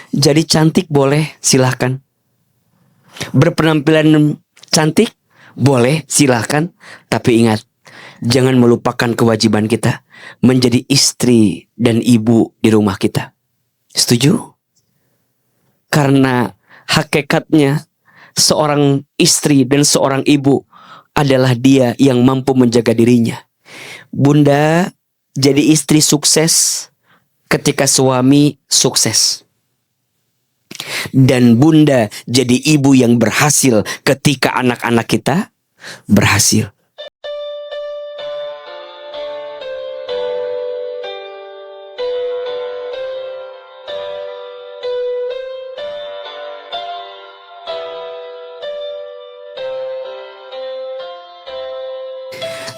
Jadi cantik boleh, silahkan. Berpenampilan cantik boleh, silahkan. Tapi ingat, jangan melupakan kewajiban kita menjadi istri dan ibu di rumah kita. Setuju? Karena hakikatnya seorang istri dan seorang ibu adalah dia yang mampu menjaga dirinya. Bunda jadi istri sukses ketika suami sukses. Dan bunda jadi ibu yang berhasil ketika anak-anak kita berhasil.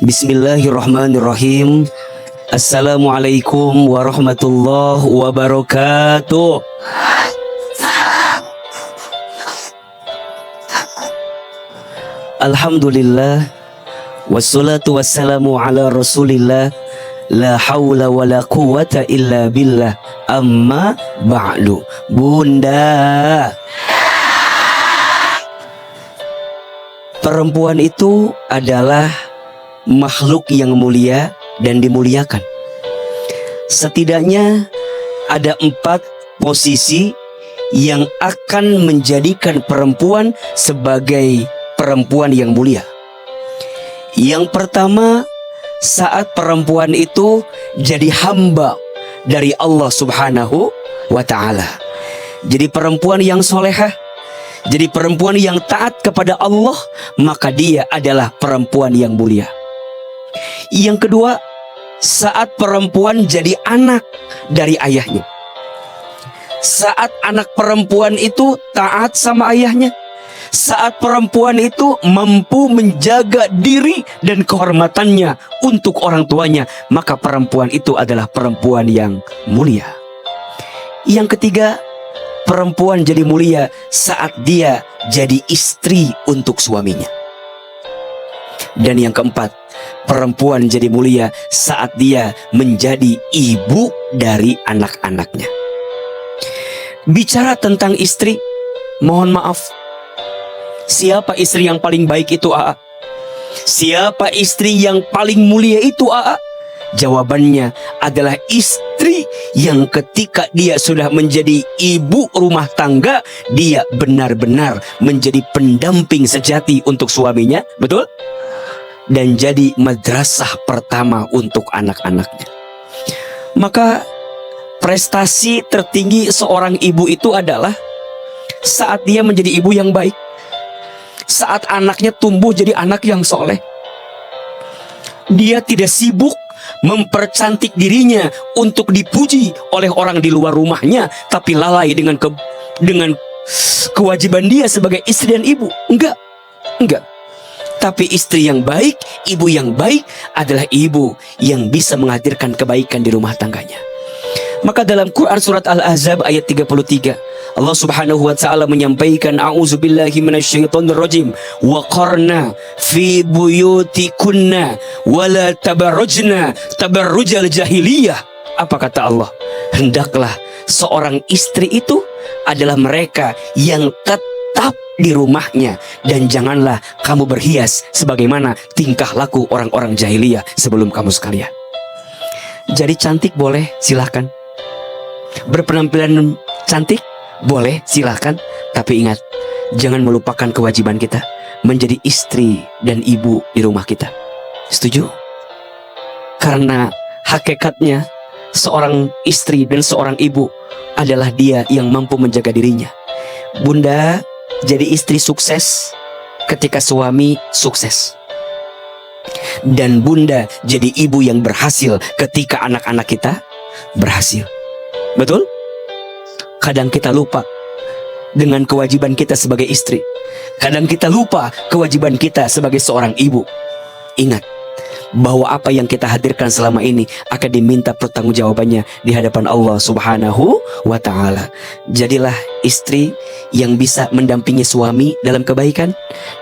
Bismillahirrahmanirrahim. Assalamualaikum warahmatullahi wabarakatuh. Alhamdulillah, wassalatu wassalamu ala rasulillah, la hawla wa la quwata illa billah, amma ba'du. Bunda, perempuan itu adalah makhluk yang mulia dan dimuliakan. Setidaknya ada 4 posisi yang akan menjadikan perempuan sebagai perempuan yang mulia. Yang pertama, saat perempuan itu jadi hamba dari Allah Subhanahu wa ta'ala. Jadi perempuan yang solehah, jadi perempuan yang taat kepada Allah, maka dia adalah perempuan yang mulia. Yang kedua, saat perempuan jadi anak dari ayahnya. Saat anak perempuan itu taat sama ayahnya. Saat perempuan itu mampu menjaga diri dan kehormatannya untuk orang tuanya, maka perempuan itu adalah perempuan yang mulia. Yang ketiga, perempuan jadi mulia saat dia jadi istri untuk suaminya. Dan yang keempat, perempuan jadi mulia saat dia menjadi ibu dari anak-anaknya. Bicara tentang istri, mohon maaf, siapa istri yang paling baik itu, AA? Siapa istri yang paling mulia itu, AA? Jawabannya adalah istri yang ketika dia sudah menjadi ibu rumah tangga, dia benar-benar menjadi pendamping sejati untuk suaminya, betul? Dan jadi madrasah pertama untuk anak-anaknya. Maka prestasi tertinggi seorang ibu itu adalah saat dia menjadi ibu yang baik, saat anaknya tumbuh jadi anak yang soleh. Dia tidak sibuk mempercantik dirinya untuk dipuji oleh orang di luar rumahnya, tapi lalai dengan kewajiban dia sebagai istri dan ibu. Enggak. Tapi istri yang baik, ibu yang baik adalah ibu yang bisa menghadirkan kebaikan di rumah tangganya. Maka dalam Quran surat Al-Ahzab ayat 33, Allah Subhanahu wa ta'ala menyampaikan, a'udzubillahi minasyaitonirrajim, wa qarna fi buyutikunna wa la tabarrujna tabarrujal jahiliyah. Apa kata Allah? Hendaklah seorang istri itu adalah mereka yang tetap di rumahnya, dan janganlah kamu berhias sebagaimana tingkah laku orang-orang jahiliyah sebelum kamu sekalian. Jadi cantik boleh, silahkan. Berpenampilan cantik boleh, silahkan. Tapi ingat, jangan melupakan kewajiban kita menjadi istri dan ibu di rumah kita. Setuju? Karena hakikatnya seorang istri dan seorang ibu adalah dia yang mampu menjaga dirinya. Bunda jadi istri sukses ketika suami sukses. Dan bunda jadi ibu yang berhasil ketika anak-anak kita berhasil. Betul? Kadang kita lupa dengan kewajiban kita sebagai istri. Kadang kita lupa kewajiban kita sebagai seorang ibu. Ingat bahwa apa yang kita hadirkan selama ini akan diminta pertanggungjawabannya di hadapan Allah Subhanahu wa ta'ala. Jadilah istri yang bisa mendampingi suami dalam kebaikan,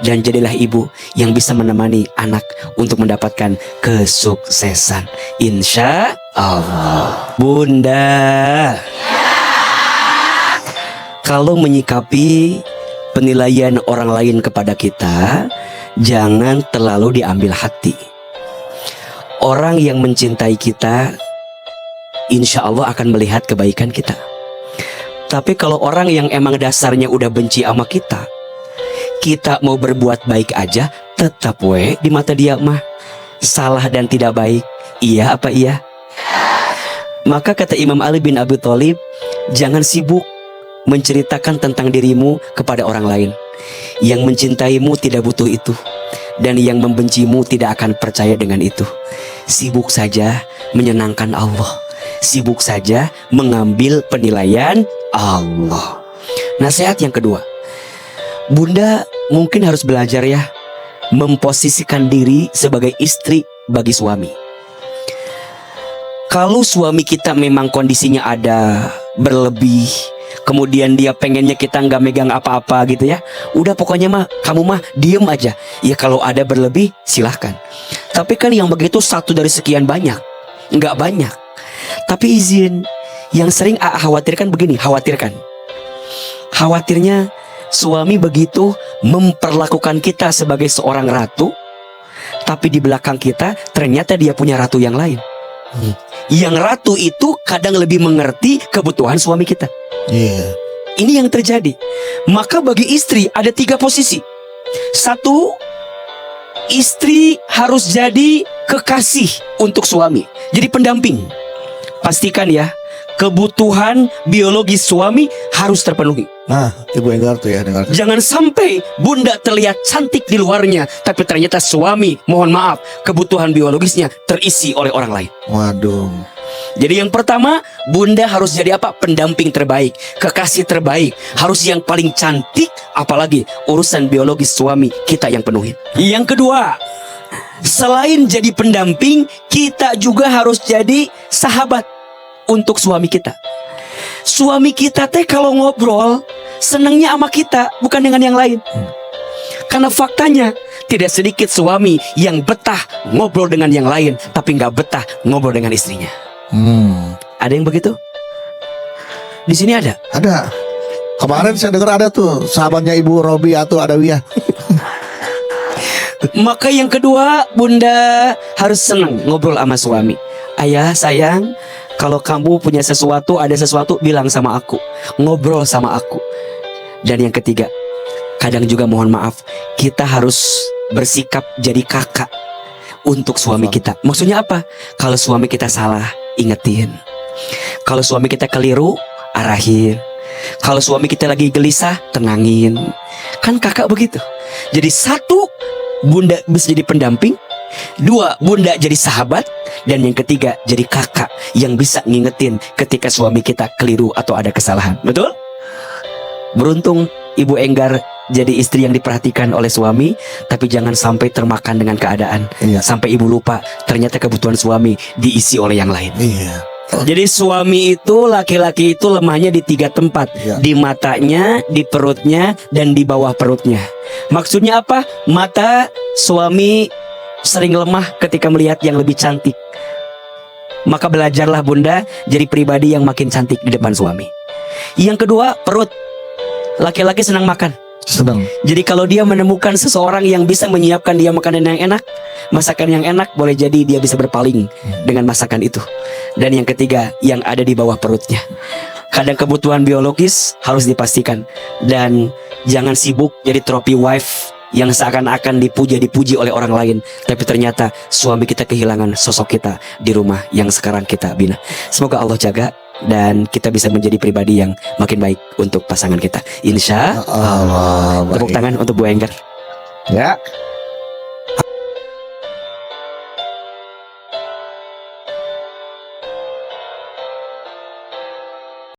dan jadilah ibu yang bisa menemani anak untuk mendapatkan kesuksesan, insya Allah. Bunda, kalau menyikapi penilaian orang lain kepada kita, jangan terlalu diambil hati. Orang yang mencintai kita, insya Allah akan melihat kebaikan kita. Tapi kalau orang yang emang dasarnya udah benci sama kita mau berbuat baik aja, tetap di mata dia mah salah dan tidak baik. Iya apa iya? Maka kata Imam Ali bin Abi Thalib, jangan sibuk menceritakan tentang dirimu kepada orang lain. Yang mencintaimu tidak butuh itu, dan yang membencimu tidak akan percaya dengan itu. Sibuk saja menyenangkan Allah, sibuk saja mengambil penilaian Allah. Nasihat yang kedua, Bunda mungkin harus belajar ya, memposisikan diri sebagai istri bagi suami. Kalau suami kita memang kondisinya ada berlebih, kemudian dia pengennya kita nggak megang apa-apa gitu ya, udah pokoknya mah kamu mah diem aja. Ya kalau ada berlebih silahkan. Tapi kan yang begitu satu dari sekian banyak, nggak banyak. Tapi izin, yang sering khawatirkan begini, khawatirnya suami begitu memperlakukan kita sebagai seorang ratu, tapi di belakang kita ternyata dia punya ratu yang lain. Yang ratu itu kadang lebih mengerti kebutuhan suami kita. Ini yang terjadi. Maka bagi istri ada 3 posisi. 1, istri harus jadi kekasih untuk suami, jadi pendamping. Pastikan ya, kebutuhan biologis suami harus terpenuhi. Nah, Ibu Enggar tuh ya dengar. Jangan sampai Bunda terlihat cantik di luarnya, tapi ternyata suami, mohon maaf, kebutuhan biologisnya terisi oleh orang lain. Waduh. Jadi yang pertama, Bunda harus jadi apa? Pendamping terbaik, kekasih terbaik, harus yang paling cantik, apalagi urusan biologis suami kita yang penuhin. Yang kedua, selain jadi pendamping, kita juga harus jadi sahabat untuk suami kita. Suami kita teh kalau ngobrol senangnya sama kita, bukan dengan yang lain. Karena faktanya tidak sedikit suami yang betah ngobrol dengan yang lain, tapi nggak betah ngobrol dengan istrinya. Ada yang begitu? Di sini ada? Ada. Kemarin saya dengar ada tuh sahabatnya Ibu Robi atau Adawiyah. Maka yang kedua, Bunda harus senang ngobrol sama suami. Ayah sayang, kalau kamu punya sesuatu, ada sesuatu, bilang sama aku, ngobrol sama aku. Dan yang ketiga, kadang juga mohon maaf, kita harus bersikap jadi kakak untuk suami kita. Maksudnya apa? Kalau suami kita salah, ingetin. Kalau suami kita keliru, arahin. Kalau suami kita lagi gelisah, tenangin. Kan kakak begitu. Jadi 1, Bunda bisa jadi pendamping. 2, Bunda jadi sahabat. Dan yang ketiga, jadi kakak yang bisa ngingetin ketika suami kita keliru atau ada kesalahan. Betul? Beruntung Ibu Enggar jadi istri yang diperhatikan oleh suami, tapi jangan sampai termakan dengan keadaan. Sampai ibu lupa ternyata kebutuhan suami diisi oleh yang lain. Jadi suami itu, laki-laki itu lemahnya di 3 tempat. Di matanya, di perutnya, dan di bawah perutnya. Maksudnya apa? Mata suami sering lemah ketika melihat yang lebih cantik. Maka belajarlah Bunda jadi pribadi yang makin cantik di depan suami. Yang kedua, perut. Laki-laki senang makan. Senang. Jadi kalau dia menemukan seseorang yang bisa menyiapkan dia makanan yang enak, masakan yang enak, boleh jadi dia bisa berpaling dengan masakan itu. Dan yang ketiga, yang ada di bawah perutnya. Kadang kebutuhan biologis harus dipastikan. Dan jangan sibuk jadi trophy wife yang seakan-akan dipuji oleh orang lain, tapi ternyata suami kita kehilangan sosok kita di rumah yang sekarang kita bina. Semoga Allah jaga dan kita bisa menjadi pribadi yang makin baik untuk pasangan kita, insya Allah. Tepuk tangan untuk Bu Enggar. Ya.